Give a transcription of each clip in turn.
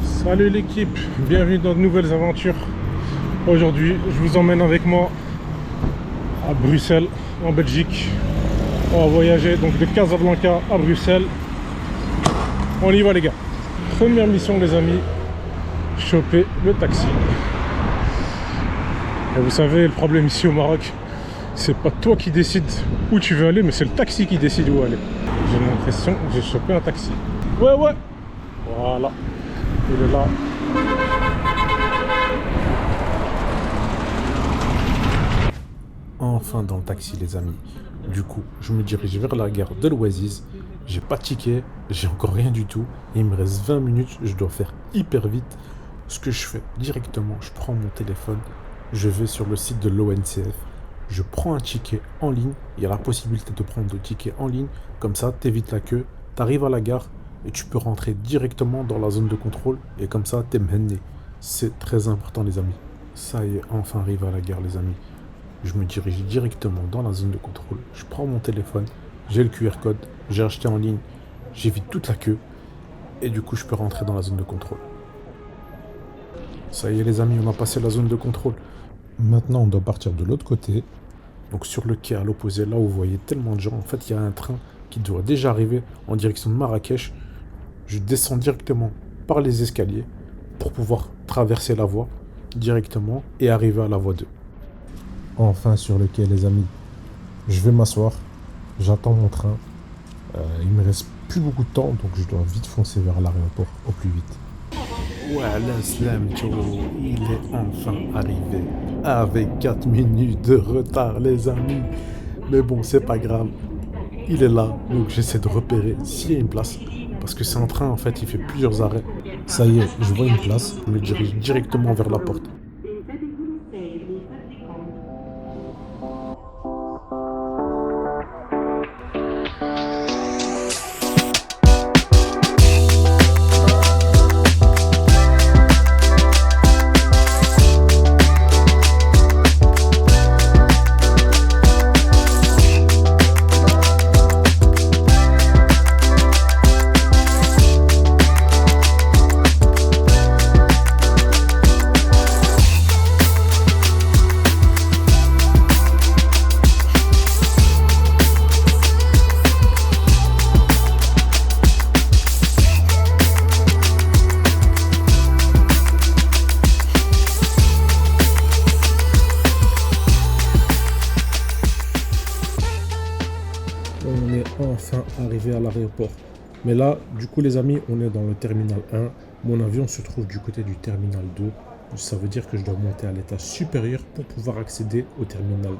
Salut l'équipe, bienvenue dans de nouvelles aventures. Aujourd'hui, je vous emmène avec moi à Bruxelles, en Belgique. On va voyager donc de Casablanca à Bruxelles. On y va les gars. Première mission les amis, choper le taxi. Et vous savez, le problème ici au Maroc, c'est pas toi qui décides où tu veux aller, mais c'est le taxi qui décide où aller. J'ai l'impression que j'ai chopé un taxi. Ouais. Voilà. Il est là. Enfin dans le taxi les amis. Du coup, je me dirige vers la gare de l'Oasis. J'ai pas de ticket, j'ai encore rien du tout. Il me reste 20 minutes, je dois faire hyper vite. Ce que je fais directement, je prends mon téléphone, je vais sur le site de l'ONCF, je prends un ticket en ligne. Il y a la possibilité de prendre le ticket en ligne. Comme ça, t'évites la queue, t'arrives à la gare et tu peux rentrer directement dans la zone de contrôle. Et comme ça, t'es mené. C'est très important les amis. Ça y est, enfin arrivé à la gare les amis. Je me dirige directement dans la zone de contrôle. Je prends mon téléphone, j'ai le QR code, j'ai acheté en ligne, j'évite toute la queue. Et du coup, je peux rentrer dans la zone de contrôle. Ça y est les amis, on a passé la zone de contrôle. Maintenant, on doit partir de l'autre côté. Donc sur le quai à l'opposé, là où vous voyez tellement de gens, en fait, il y a un train qui doit déjà arriver en direction de Marrakech. Je descends directement par les escaliers pour pouvoir traverser la voie directement et arriver à la voie 2. Enfin sur le quai les amis. Je vais m'asseoir, j'attends mon train. Il me reste plus beaucoup de temps, donc je dois vite foncer vers l'aéroport au plus vite. Voilà, Slam Joe, il est enfin arrivé. Avec 4 minutes de retard, les amis. Mais bon, c'est pas grave. Il est là, donc j'essaie de repérer s'il y a une place. Parce que c'est un train, en fait, il fait plusieurs arrêts. Ça y est, je vois une place. Je me dirige directement vers la porte. On est enfin arrivé à l'aéroport. Mais là, du coup les amis, on est dans le terminal 1. Mon avion se trouve du côté du terminal 2. Ça veut dire que je dois monter à l'étage supérieur pour pouvoir accéder au terminal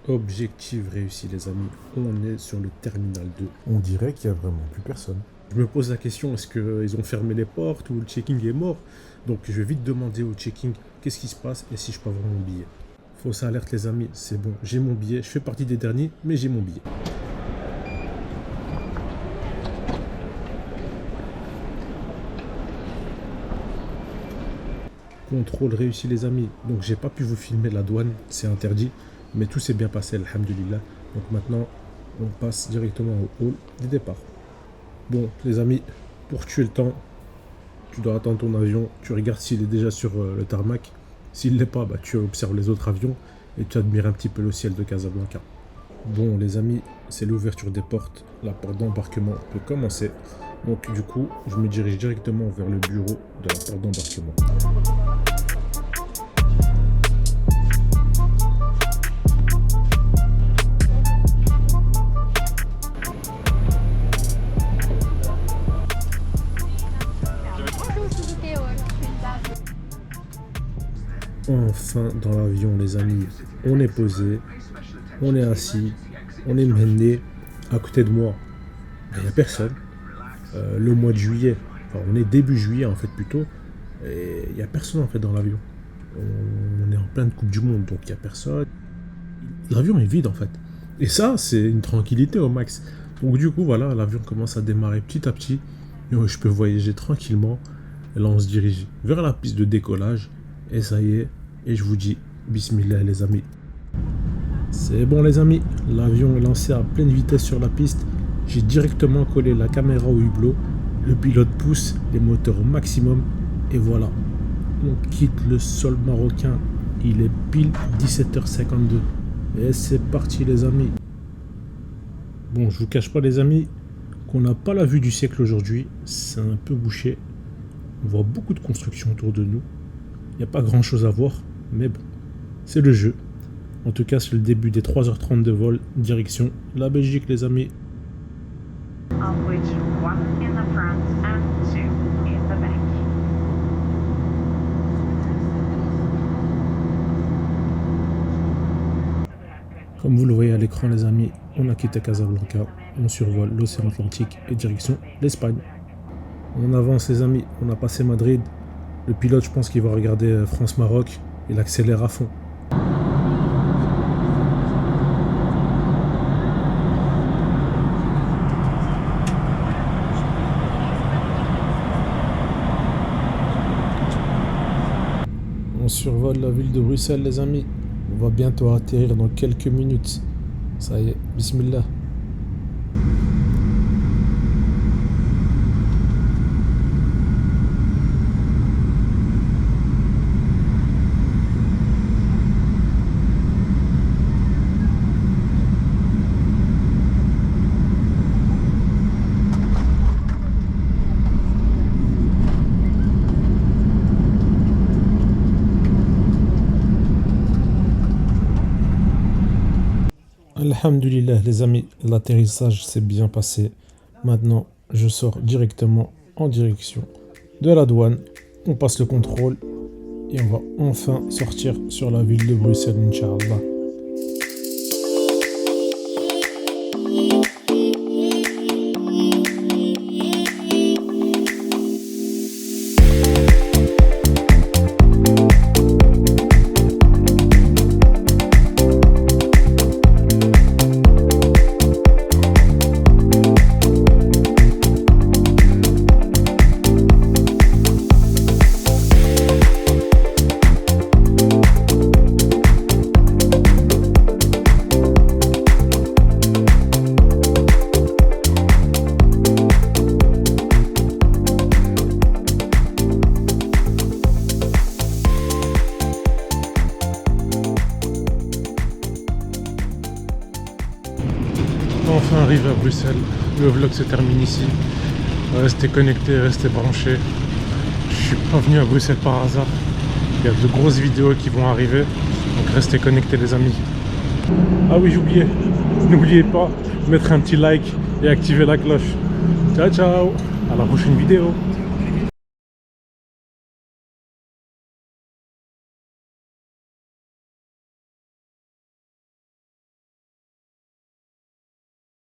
2. Objectif réussi les amis, on est sur le terminal 2. On dirait qu'il n'y a vraiment plus personne. Je me pose la question, est-ce qu'ils ont fermé les portes ou le checking est mort? Donc je vais vite demander au checking qu'est-ce qui se passe et si je peux avoir mon billet. Fausse alerte les amis, c'est bon, j'ai mon billet, je fais partie des derniers, mais j'ai mon billet. Contrôle réussi les amis, donc j'ai pas pu vous filmer la douane, c'est interdit, mais tout s'est bien passé, alhamdoulilah. Donc maintenant, on passe directement au hall des départs. Bon les amis, pour tuer le temps, tu dois attendre ton avion, tu regardes s'il est déjà sur le tarmac. S'il ne l'est pas, bah, tu observes les autres avions et tu admires un petit peu le ciel de Casablanca. Bon les amis, c'est l'ouverture des portes, la porte d'embarquement peut commencer. Donc du coup, je me dirige directement vers le bureau de la porte d'embarquement. Enfin dans l'avion les amis, on est posé, on est assis, on est mené. À côté de moi, il n'y a personne. Le mois de juillet, enfin on est début juillet en fait plutôt, et il n'y a personne en fait dans l'avion. On est en pleine Coupe du Monde, donc il n'y a personne. L'avion est vide en fait. Et ça, c'est une tranquillité au max. Donc du coup, voilà, l'avion commence à démarrer petit à petit. Et je peux voyager tranquillement. Et là, on se dirige vers la piste de décollage. Et ça y est, et je vous dis, bismillah les amis. C'est bon les amis, l'avion est lancé à pleine vitesse sur la piste. J'ai directement collé la caméra au hublot. Le pilote pousse les moteurs au maximum. Et voilà, on quitte le sol marocain. Il est pile 17h52. Et c'est parti les amis. Bon, je vous cache pas les amis qu'on n'a pas la vue du siècle aujourd'hui. C'est un peu bouché. On voit beaucoup de construction autour de nous. Il n'y a pas grand chose à voir. Mais bon, c'est le jeu. En tout cas, c'est le début des 3h30 de vol, direction la Belgique, les amis. Of which one in the front and two in the back. Comme vous le voyez à l'écran, les amis, on a quitté Casablanca, on survole l'océan Atlantique et direction l'Espagne. On avance, les amis, on a passé Madrid. Le pilote, je pense qu'il va regarder France-Maroc. Il accélère à fond. On survole la ville de Bruxelles, les amis. On va bientôt atterrir dans quelques minutes. Ça y est, bismillah. Alhamdulillah les amis, l'atterrissage s'est bien passé. Maintenant, je sors directement en direction de la douane. On passe le contrôle et on va enfin sortir sur la ville de Bruxelles, Inch'Allah. Enfin arrivé à Bruxelles, le vlog se termine ici. Restez connectés, restez branchés. Je suis pas venu à Bruxelles par hasard. Il y a de grosses vidéos qui vont arriver, donc restez connectés les amis. Ah oui, j'oubliais, n'oubliez pas de mettre un petit like et activer la cloche. Ciao ciao, à la prochaine vidéo.